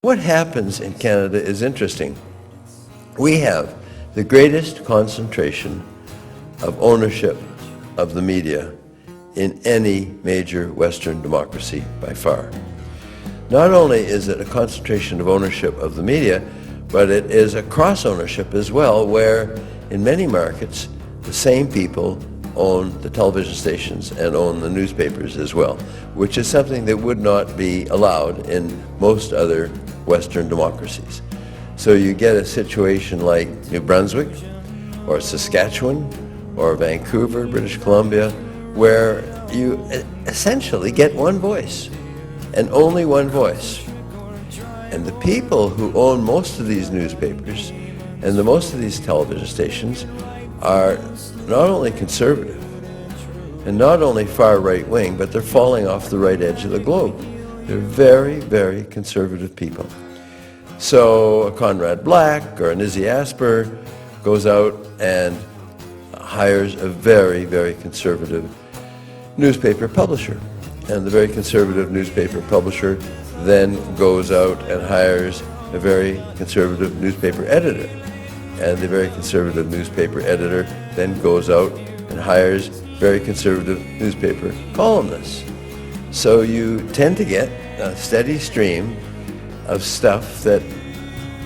What happens in Canada is interesting. We have the greatest concentration of ownership of the media in any major Western democracy by far. Not only is it a concentration of ownership of the media, but it is a cross-ownership as well, where in many markets the same people own the television stations and own the newspapers as well, which is something that would not be allowed in most other Western democracies. So you get a situation like New Brunswick or Saskatchewan or Vancouver, British Columbia, where you essentially get one voice and only one voice. And the people who own most of these newspapers and most of these television stations are not only conservative and not only far right-wing, but they're falling off the right edge of the globe. They're very, very conservative people. So a Conrad Black or an Izzy Asper goes out and hires a very, very conservative newspaper publisher. And the very conservative newspaper publisher then goes out and hires a very conservative newspaper editor. And the very conservative newspaper editor then goes out and hires very conservative newspaper columnists. So you tend to get a steady stream of stuff that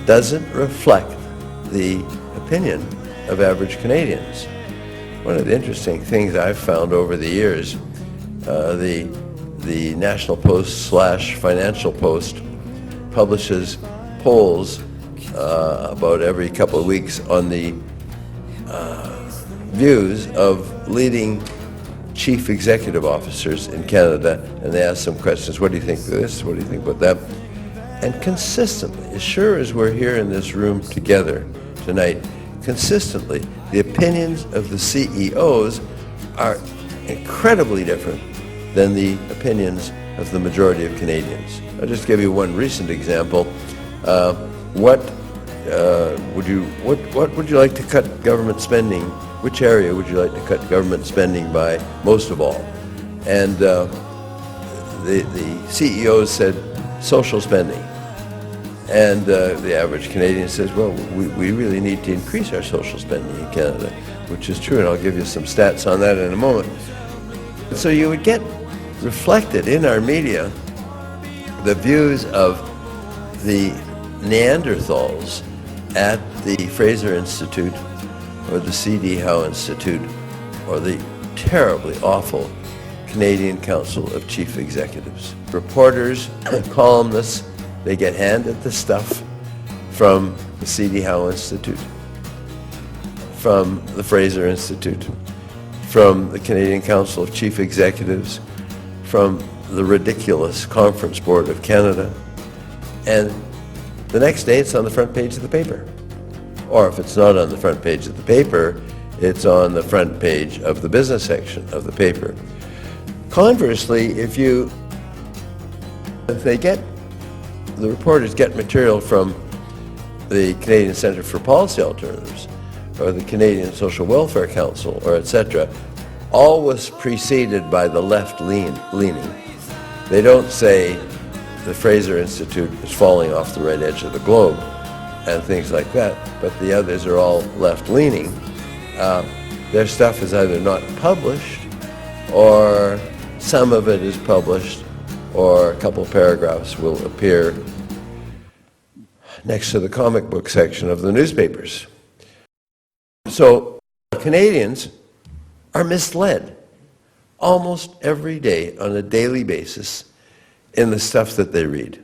doesn't reflect the opinion of average Canadians. One of the interesting things I've found over the years, the National Post / Financial Post publishes polls about every couple of weeks on the views of leading chief executive officers in Canada, and they ask some questions. What do you think of this? What do you think about that? And consistently, as sure as we're here in this room together tonight, consistently, the opinions of the CEOs are incredibly different than the opinions of the majority of Canadians. I'll just give you one recent example. What would you like to cut government spending? Which area would you like to cut government spending by most of all? And the CEOs said social spending. And the average Canadian says, well, we really need to increase our social spending in Canada, which is true, and I'll give you some stats on that in a moment. So you would get reflected in our media the views of the Neanderthals at the Fraser Institute or the C.D. Howe Institute or the terribly awful Canadian Council of Chief Executives. Reporters, columnists, they get handed the stuff from the C.D. Howe Institute, from the Fraser Institute, from the Canadian Council of Chief Executives, from the ridiculous Conference Board of Canada, and the next day it's on the front page of the paper. Or if it's not on the front page of the paper, it's on the front page of the business section of the paper. Conversely, if the reporters get material from the Canadian Centre for Policy Alternatives or the Canadian Social Welfare Council or etc., always preceded by the left leaning. They don't say the Fraser Institute is falling off the right edge of the globe and things like that, but the others are all left-leaning. Their stuff is either not published, or some of it is published, or a couple of paragraphs will appear next to the comic book section of the newspapers. So Canadians are misled almost every day on a daily basis in the stuff that they read.